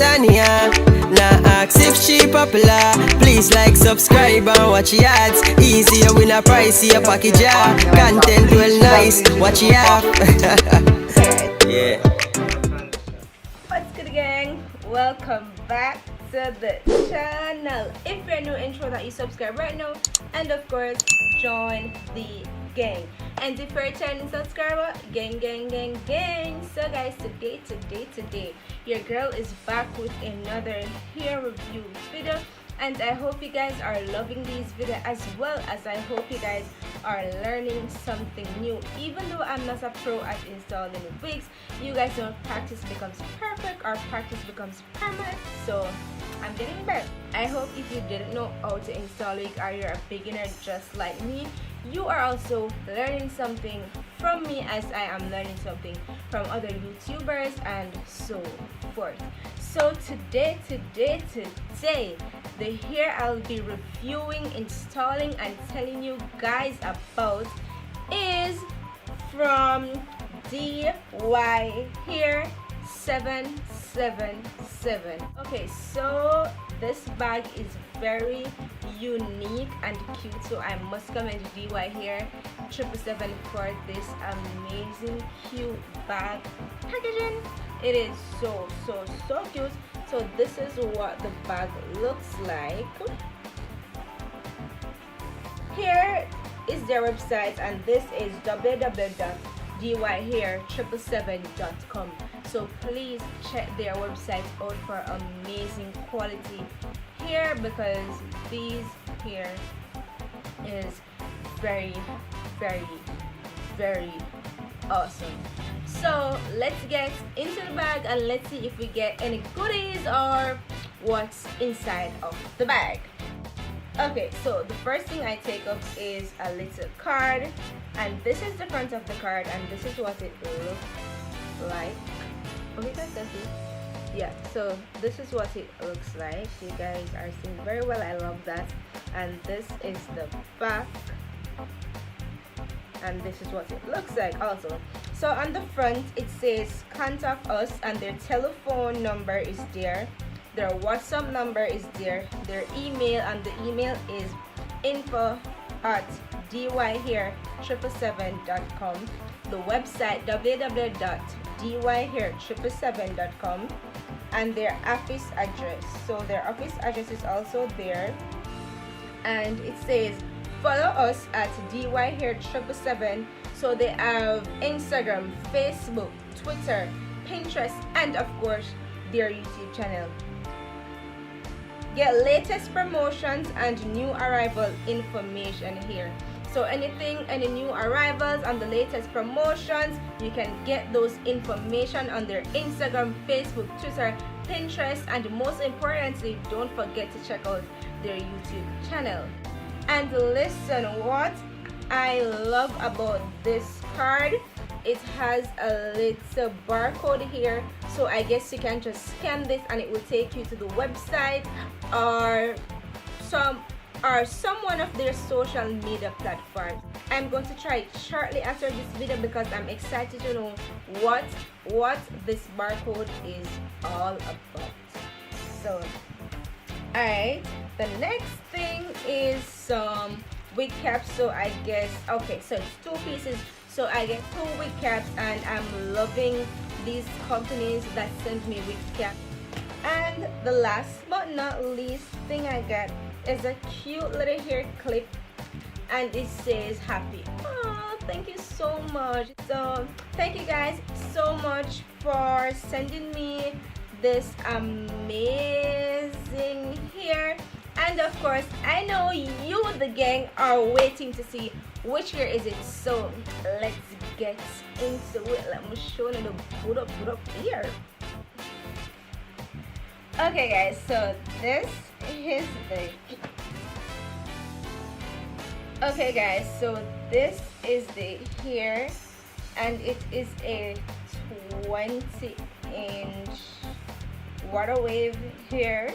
Miss Anya. Now ask if she popular. Please like, subscribe and watch your ads. Easier win a price, your package ya. Content well nice, watch your app. Yeah. What's good, gang? Welcome back to the channel. If you're new, ensure that you subscribe right now, and of course join the gang. And if you're a returning subscriber, gang. So guys, today your girl is back with another hair review video, and I hope you guys are loving these videos, as well as I hope you guys are learning something new. Even though I'm not a pro at installing wigs, you guys know practice becomes perfect, or practice becomes permanent. So I'm getting better. I hope if you didn't know how to install wig, or you're a beginner just like me, you are also learning something from me, as I am learning something from other YouTubers and so forth. So today, the hair I'll be reviewing, installing, and telling you guys about is from DYHAIR77. Okay, so this bag is very unique and cute, so I must commend DYHAIR77 for this amazing cute bag packaging. It is so cute. So this is what the bag looks like. Here is their website, and this is www.DYHAIR77.com. so please check their website out for amazing quality hair, because these hair is very awesome. So let's get into the bag and let's see if we get any goodies or what's inside of the bag. Okay, so the first thing I take up is a little card, and this is the front of the card, and this is what it looks like. Okay guys, that's it. Yeah, so this is what it looks like. You guys are seeing very well, I love that. And this is the back, and this is what it looks like also. So on the front it says contact us, and their telephone number is there, their WhatsApp number is there, their email, and the email is info@dyhair777.com, the website www.dyhair777.com, and their office address. So their office address is also there, and it says follow us at DYHAIR777. So they have Instagram, Facebook, Twitter, Pinterest, and of course their YouTube channel. Get latest promotions and new arrival information here. So any new arrivals and the latest promotions, you can get those information on their Instagram, Facebook, Twitter, Pinterest, and most importantly, don't forget to check out their YouTube channel. And listen, what I love about this card, it has a little barcode here, so I guess you can just scan this and it will take you to the website or some one of their social media platforms. I'm going to try it shortly after this video, because I'm excited to know what this barcode is all about. So alright, the next thing is some wig caps. So I guess, okay, so it's 2 pieces, so I get 2 wig caps, and I'm loving these companies that send me wig caps. And the last but not least thing I got is a cute little hair clip, and it says happy. Oh, thank you so much. So thank you guys so much for sending me this amazing hair. And of course, I know you, the gang, are waiting to see which hair is it. So let's get into it. Let me show you the put up here. Okay guys, so this is the hair, and it is a 20-inch water wave hair.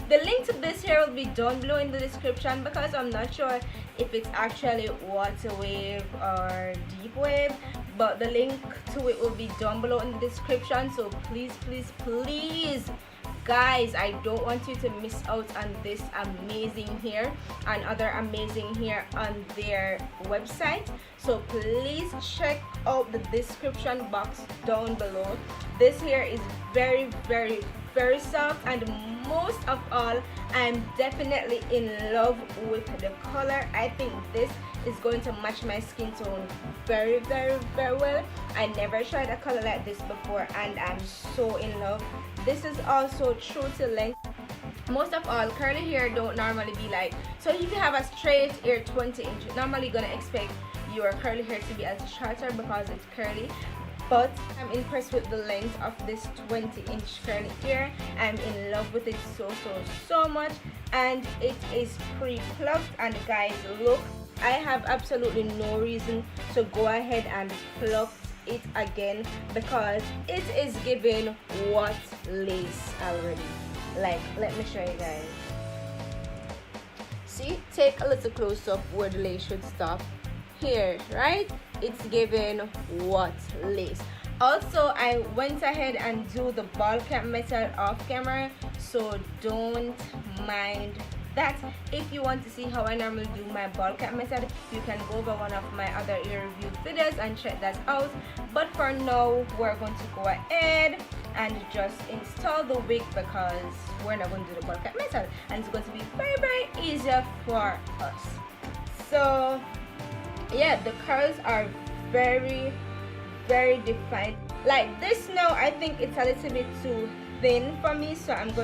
The link to this hair will be down below in the description, because I'm not sure if it's actually water wave or deep wave, but the link to it will be down below in the description. So please guys, I don't want you to miss out on this amazing hair and other amazing hair on their website. So please check out the description box down below. This hair is very, very, very soft, and most of all, I'm definitely in love with the color. I think this is going to match my skin tone very, very, very well. I never tried a color like this before, and I'm so in love. This is also true to length. Most of all, curly hair don't normally be like, so if you have a straight hair 20 inch, you're normally gonna expect your curly hair to be as shorter because it's curly. But I'm impressed with the length of this 20-inch curly hair. I'm in love with it so much, and it is pre-plucked. And guys, look, I have absolutely no reason to go ahead and pluck it again because it is giving what lace already. Like, let me show you guys. See, take a little close up where the lace should stop. Here, right? It's giving what lace. Also, I went ahead and do the ball cap method off camera, so don't mind that. If you want to see how I normally do my ball cap method, you can go over one of my other ear review videos and check that out. But for now, we're going to go ahead and just install the wig because we're not going to do the ball cap method, and it's going to be very, very easier for us. So yeah, the curls are very, very defined. Like this now, I think it's a little bit too thin for me, so I'm not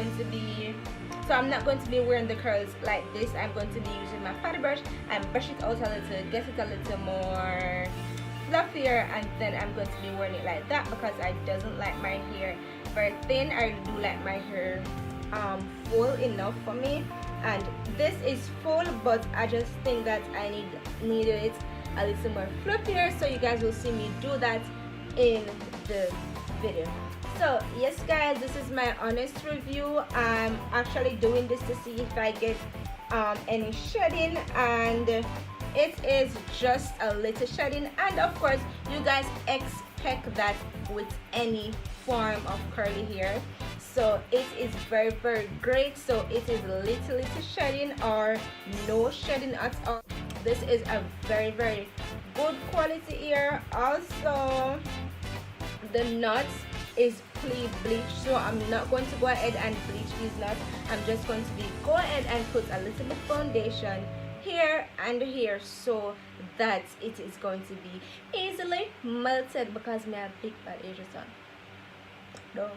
going to be wearing the curls like this. I'm going to be using my patty brush and brush it out a little, get it a little more fluffier, and then I'm going to be wearing it like that because I doesn't like my hair very thin. I do like my hair full enough for me, and this is full, but I just think that I needed it a little more fluffier, so you guys will see me do that in the video. So yes guys, this is my honest review. I'm actually doing this to see if I get any shedding, and it is just a little shedding, and of course you guys expect that with any form of curly hair. So it is very, very great. So it is little shedding or no shedding at all. This is a very, very good quality hair. Also, the knots is pre-bleached, so I'm not going to go ahead and bleach these knots. I'm just going to go ahead and put a little bit foundation here and here so that it is going to be easily melted because my have big bad edges on. No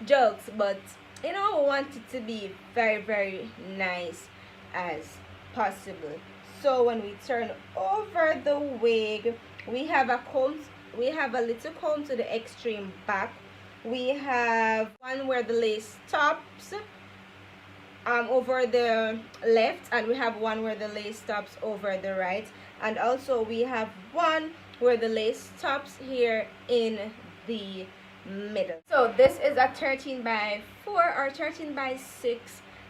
jokes, but you know, I want it to be very, very nice as possible. So when we turn over the wig, we have a comb, we have a little comb to the extreme back. We have one where the lace stops over the left, and we have one where the lace stops over the right, and also we have one where the lace stops here in the middle. So this is a 13x4 or 13x6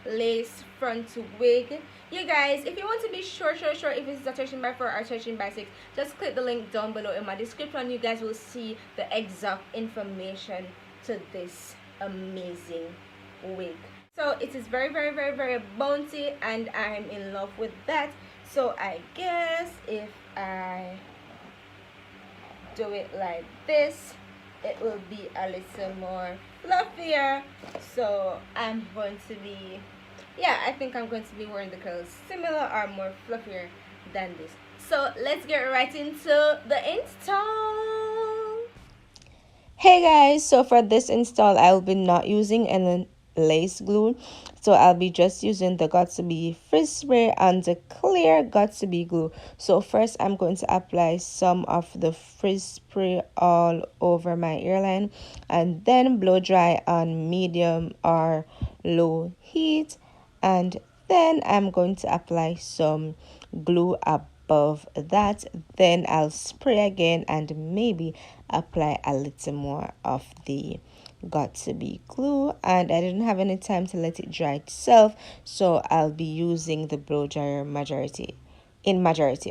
lace front wig. You guys, if you want to be sure if it's a 13x4 or 13x6, just click the link down below in my description. You guys will see the exact information to this amazing wig. So it is very, very, very, very bouncy, and I'm in love with that. So I guess if I do it like this, it will be a little more fluffier. So I'm going to be, yeah, I think I'm going to be wearing the curls similar or more fluffier than this. So let's get right into the install. Hey guys, so for this install I will be not using any lace glue, so I'll be just using the Got2b frizz spray and the clear Got2b glue. So first I'm going to apply some of the frizz spray all over my hairline, and then blow dry on medium or low heat, and then I'm going to apply some glue above that. Then I'll spray again and maybe apply a little more of the Got2b glue, and I didn't have any time to let it dry itself, so I'll be using the blow dryer majority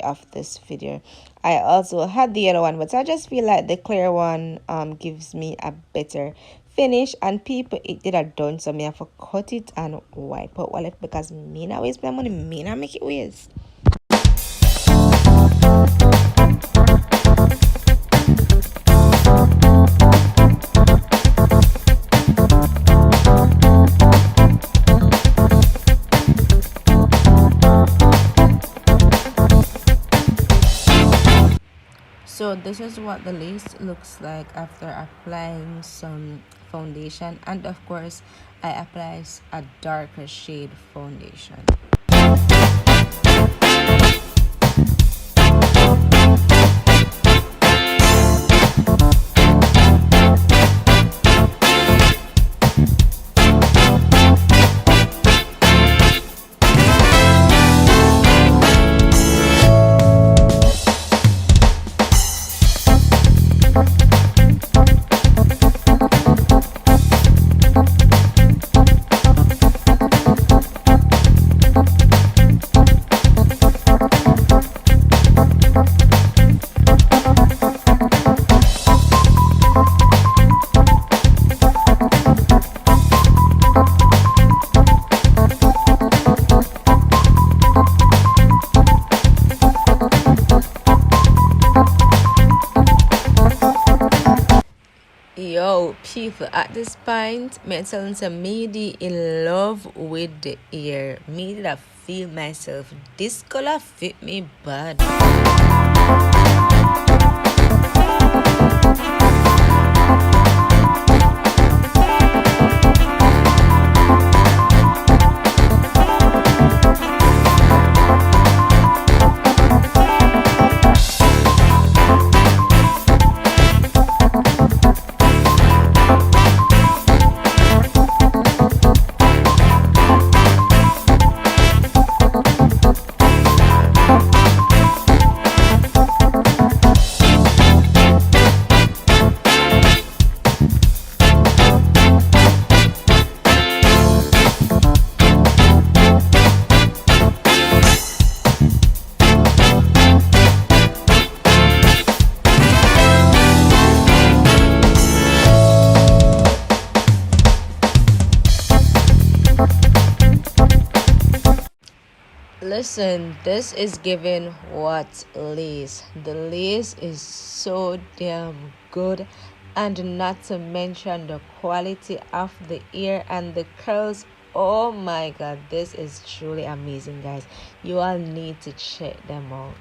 of this video. I also had the yellow one, but I just feel like the clear one gives me a better finish and people it did a done, so me have to cut it and wipe out wallet because me not waste my money, me not make it waste. So this is what the lace looks like after applying some foundation, and of course I apply a darker shade foundation. Yo, people, at this point, me telling some me in love with the ear. Me that feel myself. This color fit me bad. Listen, this is giving what lace. The lace is so damn good, and not to mention the quality of the ear and the curls. Oh my god, this is truly amazing, guys. You all need to check them out.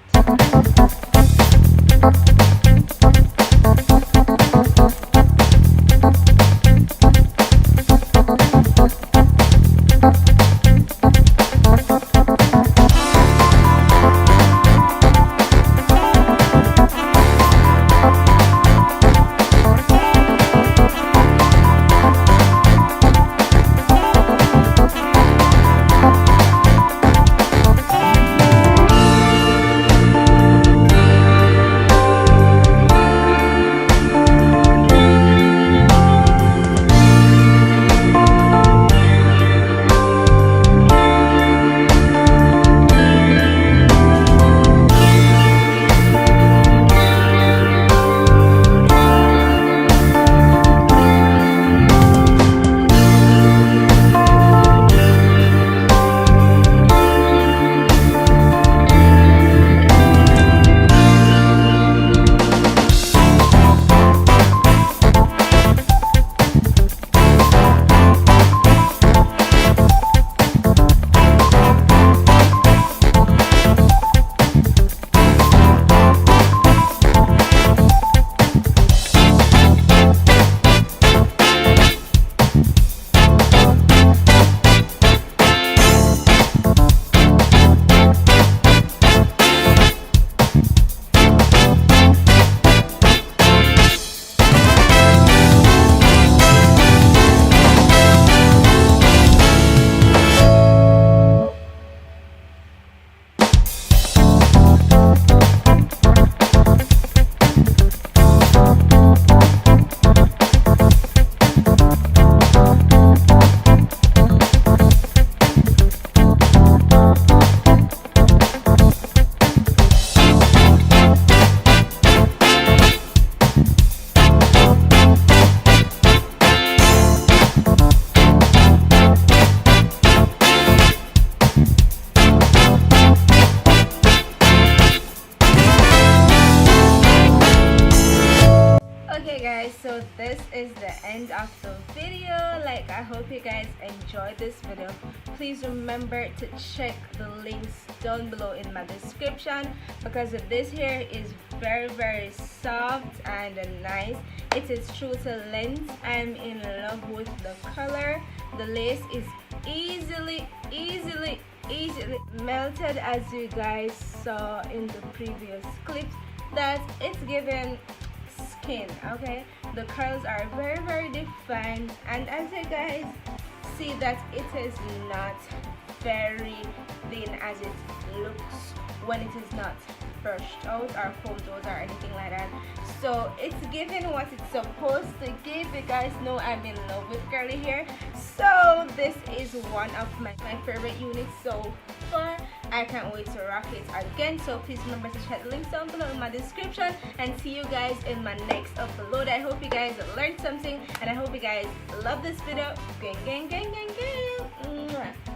I hope you guys enjoyed this video. Please remember to check the links down below in my description, because this hair is very soft and nice. It is true to length. I'm in love with the color. The lace is easily melted, as you guys saw in the previous clips, that it's given skin. Okay, the curls are very defined, and as you guys see that it is not very thin as it looks when it is not brushed out or combed out or anything like that. So it's giving what it's supposed to give. You guys know I'm in love with curly hair, so this is one of my favorite units so far. I can't wait to rock it again. So please remember to check the links down below in my description, and see you guys in my next upload. I hope you guys learned something, and I hope you guys love this video. Gang. Mwah.